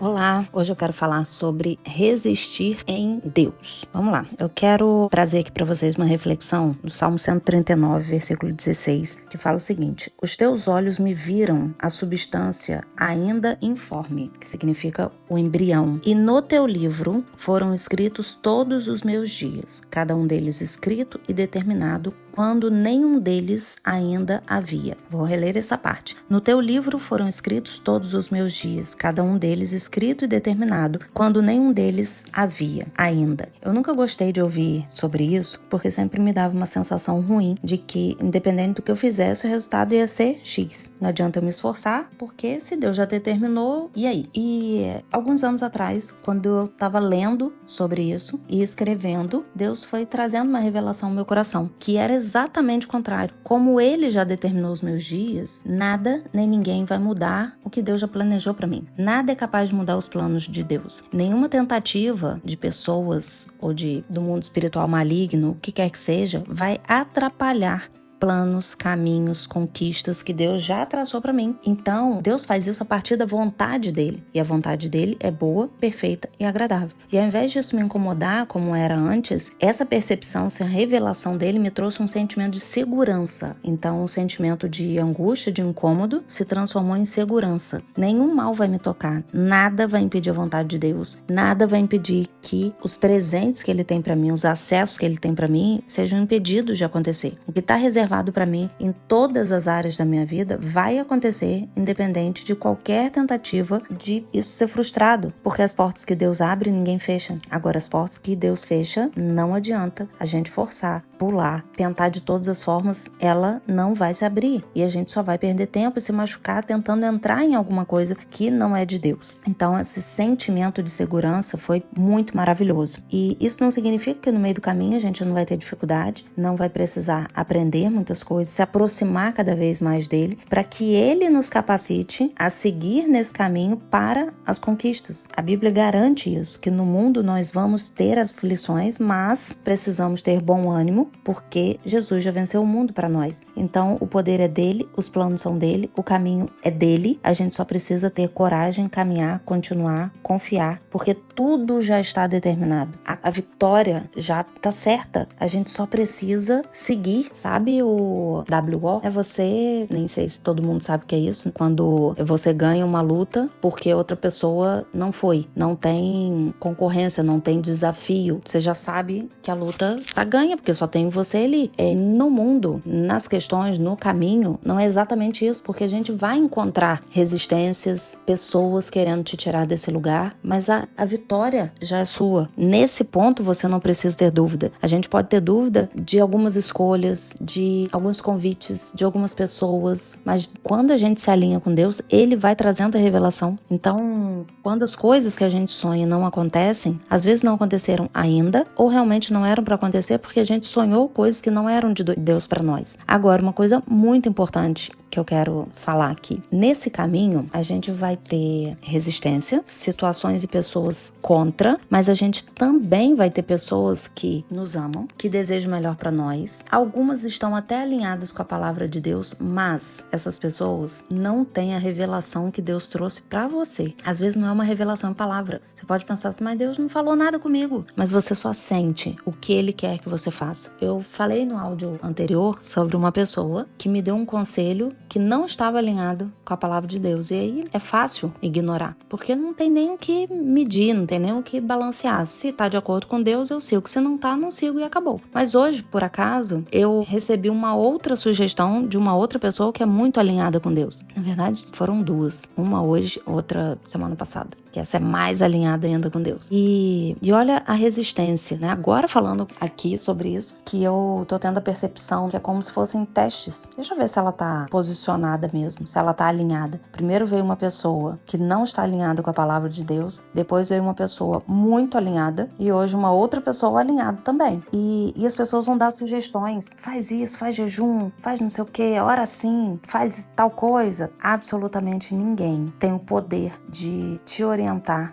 Olá, hoje eu quero falar sobre resistir em Deus. Vamos lá, eu quero trazer aqui para vocês uma reflexão do Salmo 139, versículo 16, que fala o seguinte: os teus olhos me viram a substância ainda informe, que significa o embrião, e no teu livro foram escritos todos os meus dias, cada um deles escrito e determinado quando nenhum deles ainda havia. Vou reler essa parte. No teu livro foram escritos todos os meus dias, cada um deles escrito e determinado, quando nenhum deles havia ainda. Eu nunca gostei de ouvir sobre isso, porque sempre me dava uma sensação ruim de que, independente do que eu fizesse, o resultado ia ser X. Não adianta eu me esforçar, porque se Deus já determinou, e aí? E alguns anos atrás, quando eu estava lendo sobre isso e escrevendo, Deus foi trazendo uma revelação ao meu coração, que era exatamente o contrário. Como Ele já determinou os meus dias, nada nem ninguém vai mudar o que Deus já planejou para mim. Nada é capaz de mudar os planos de Deus. Nenhuma tentativa de pessoas ou do mundo espiritual maligno, o que quer que seja, vai atrapalhar planos, caminhos, conquistas que Deus já traçou para mim. Então, Deus faz isso a partir da vontade dele. E a vontade dele é boa, perfeita e agradável. E ao invés disso me incomodar, como era antes, essa percepção, essa revelação dele me trouxe um sentimento de segurança. Então, um sentimento de angústia, de incômodo, se transformou em segurança. Nenhum mal vai me tocar. Nada vai impedir a vontade de Deus. Nada vai impedir que os presentes que ele tem para mim, os acessos que ele tem para mim, sejam impedidos de acontecer. O que está reservado para mim em todas as áreas da minha vida vai acontecer independente de qualquer tentativa de isso ser frustrado, porque as portas que Deus abre ninguém fecha. Agora as portas que Deus fecha, não adianta a gente forçar, pular, tentar de todas as formas, ela não vai se abrir e a gente só vai perder tempo e se machucar tentando entrar em alguma coisa que não é de Deus. Então esse sentimento de segurança foi muito maravilhoso. E isso não significa que no meio do caminho a gente não vai ter dificuldade, não vai precisar aprender muitas coisas, se aproximar cada vez mais dele, para que ele nos capacite a seguir nesse caminho para as conquistas. A Bíblia garante isso, que no mundo nós vamos ter aflições, mas precisamos ter bom ânimo, porque Jesus já venceu o mundo para nós. Então o poder é dele, os planos são dele, o caminho é dele, a gente só precisa ter coragem, caminhar, continuar, confiar, porque tudo já está determinado. A vitória já está certa, a gente só precisa seguir, sabe? O WO é você, nem sei se todo mundo sabe o que é isso, quando você ganha uma luta porque outra pessoa não foi, não tem concorrência, não tem desafio, você já sabe que a luta tá ganha, porque só tem você ali. No mundo, nas questões, no caminho, não é exatamente isso, porque a gente vai encontrar resistências, pessoas querendo te tirar desse lugar, mas a vitória já é sua. Nesse ponto você não precisa ter dúvida. A gente pode ter dúvida de algumas escolhas, de alguns convites de algumas pessoas, mas quando a gente se alinha com Deus, Ele vai trazendo a revelação. Então, quando as coisas que a gente sonha não acontecem, às vezes não aconteceram ainda, ou realmente não eram para acontecer porque a gente sonhou coisas que não eram de Deus para nós. Agora, uma coisa muito importante que eu quero falar aqui. Nesse caminho, a gente vai ter resistência, situações e pessoas contra, mas a gente também vai ter pessoas que nos amam, que desejam melhor para nós. Algumas estão até alinhadas com a palavra de Deus, mas essas pessoas não têm a revelação que Deus trouxe para você. Às vezes não é uma revelação em palavra. Você pode pensar assim, mas Deus não falou nada comigo. Mas você só sente o que Ele quer que você faça. Eu falei no áudio anterior sobre uma pessoa que me deu um conselho que não estava alinhado com a palavra de Deus. E aí é fácil ignorar, porque não tem nem o que medir, não tem nem o que balancear. Se tá de acordo com Deus, eu sigo. Se não tá, não sigo e acabou. Mas hoje, por acaso, eu recebi uma outra sugestão de uma outra pessoa que é muito alinhada com Deus. Na verdade, foram duas. Uma hoje, outra semana passada. Que essa é mais alinhada ainda com Deus. E olha a resistência, né? Agora falando aqui sobre isso, que eu tô tendo a percepção que é como se fossem testes. Deixa eu ver se ela tá posicionada mesmo, se ela tá alinhada. Primeiro veio uma pessoa que não está alinhada com a palavra de Deus, depois veio uma pessoa muito alinhada e hoje uma outra pessoa alinhada também. E as pessoas vão dar sugestões. Faz isso, faz jejum, faz não sei o que, ora assim, faz tal coisa. Absolutamente ninguém tem o poder de te orientar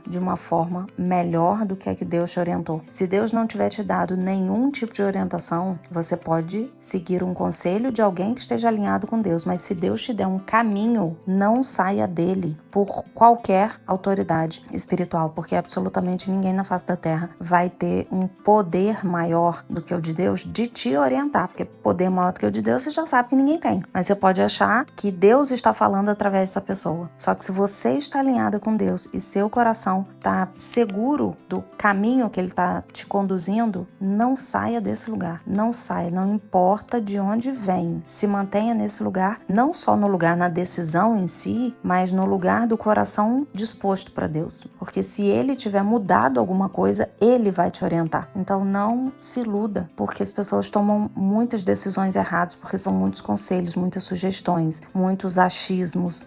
de uma forma melhor do que a que Deus te orientou. Se Deus não tiver te dado nenhum tipo de orientação, você pode seguir um conselho de alguém que esteja alinhado com Deus, mas se Deus te der um caminho, não saia dele por qualquer autoridade espiritual, porque absolutamente ninguém na face da terra vai ter um poder maior do que o de Deus de te orientar, porque poder maior do que o de Deus você já sabe que ninguém tem, mas você pode achar que Deus está falando através dessa pessoa. Só que se você está alinhada com Deus e seu coração está seguro do caminho que ele está te conduzindo, não saia desse lugar, não saia, não importa de onde vem, se mantenha nesse lugar, não só no lugar na decisão em si, mas no lugar do coração disposto para Deus, porque se ele tiver mudado alguma coisa, ele vai te orientar. Então não se iluda, porque as pessoas tomam muitas decisões erradas, porque são muitos conselhos, muitas sugestões, muitos achismos,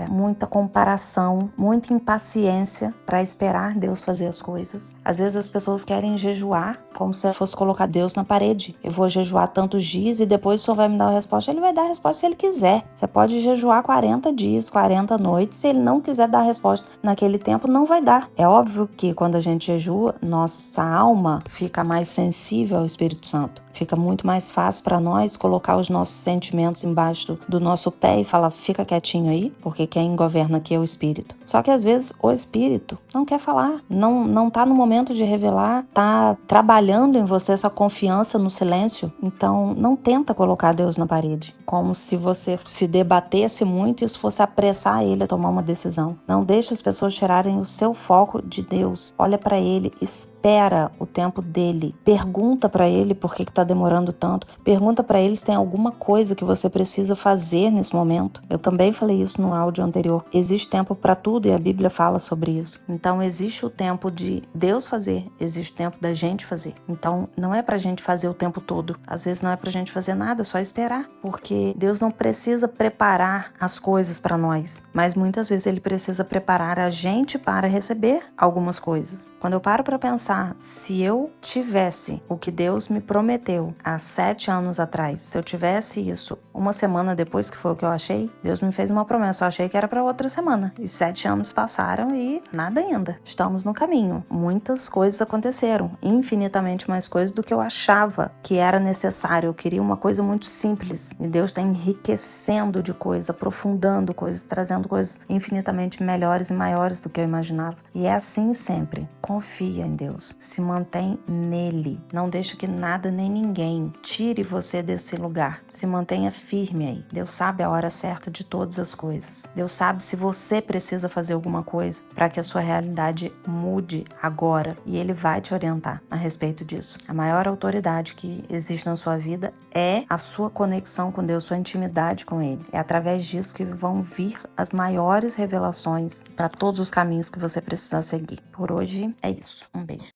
muita comparação, muita impaciência para esperar Deus fazer as coisas. Às vezes as pessoas querem jejuar como se fosse colocar Deus na parede. Eu vou jejuar tantos dias e depois o Senhor vai me dar a resposta. Ele vai dar a resposta se ele quiser. Você pode jejuar 40 dias, 40 noites. Se ele não quiser dar a resposta naquele tempo, não vai dar. É óbvio que quando a gente jejua, nossa alma fica mais sensível ao Espírito Santo. Fica muito mais fácil para nós colocar os nossos sentimentos embaixo do nosso pé e falar, fica quietinho aí, porque quem governa aqui é o Espírito. Só que às vezes o Espírito não quer falar, não tá no momento de revelar, tá trabalhando em você essa confiança no silêncio. Então não tenta colocar Deus na parede, como se você se debatesse muito e isso fosse apressar ele a tomar uma decisão. Não deixe as pessoas tirarem o seu foco de Deus. Olha para ele, espera o tempo dele, pergunta para ele por que tá demorando tanto, pergunta para ele se tem alguma coisa que você precisa fazer nesse momento. Eu também falei isso no áudio anterior. Existe tempo para tudo e a Bíblia fala sobre isso. Então existe o tempo de Deus fazer, existe o tempo da gente fazer. Então não é pra gente fazer o tempo todo. Às vezes não é pra gente fazer nada, só esperar, porque Deus não precisa preparar as coisas para nós, mas muitas vezes ele precisa preparar a gente para receber algumas coisas. Quando eu paro para pensar, se eu tivesse o que Deus me prometeu há 7 anos atrás, se eu tivesse isso uma semana depois que foi o que eu achei, Deus me fez uma promessa, eu achei que era para outra semana, e 7 anos passaram e nada ainda. Estamos no caminho. Muitas coisas aconteceram, infinitamente mais coisas do que eu achava que era necessário. Eu queria uma coisa muito simples, e Deus está enriquecendo de coisas, aprofundando coisas, trazendo coisas infinitamente melhores e maiores do que eu imaginava. E é assim sempre. Confia em Deus, se mantém nele, não deixa que nada nem ninguém tire você desse lugar. Se mantenha firme aí. Deus sabe a hora certa de todas as coisas. Deus sabe se você precisa fazer alguma coisa para que a sua realidade mude agora, e ele vai te orientar a respeito disso. A maior autoridade que existe na sua vida é a sua conexão com Deus, sua intimidade com ele. É através disso que vão vir as maiores revelações para todos os caminhos que você precisa seguir. Por hoje é isso. Um beijo.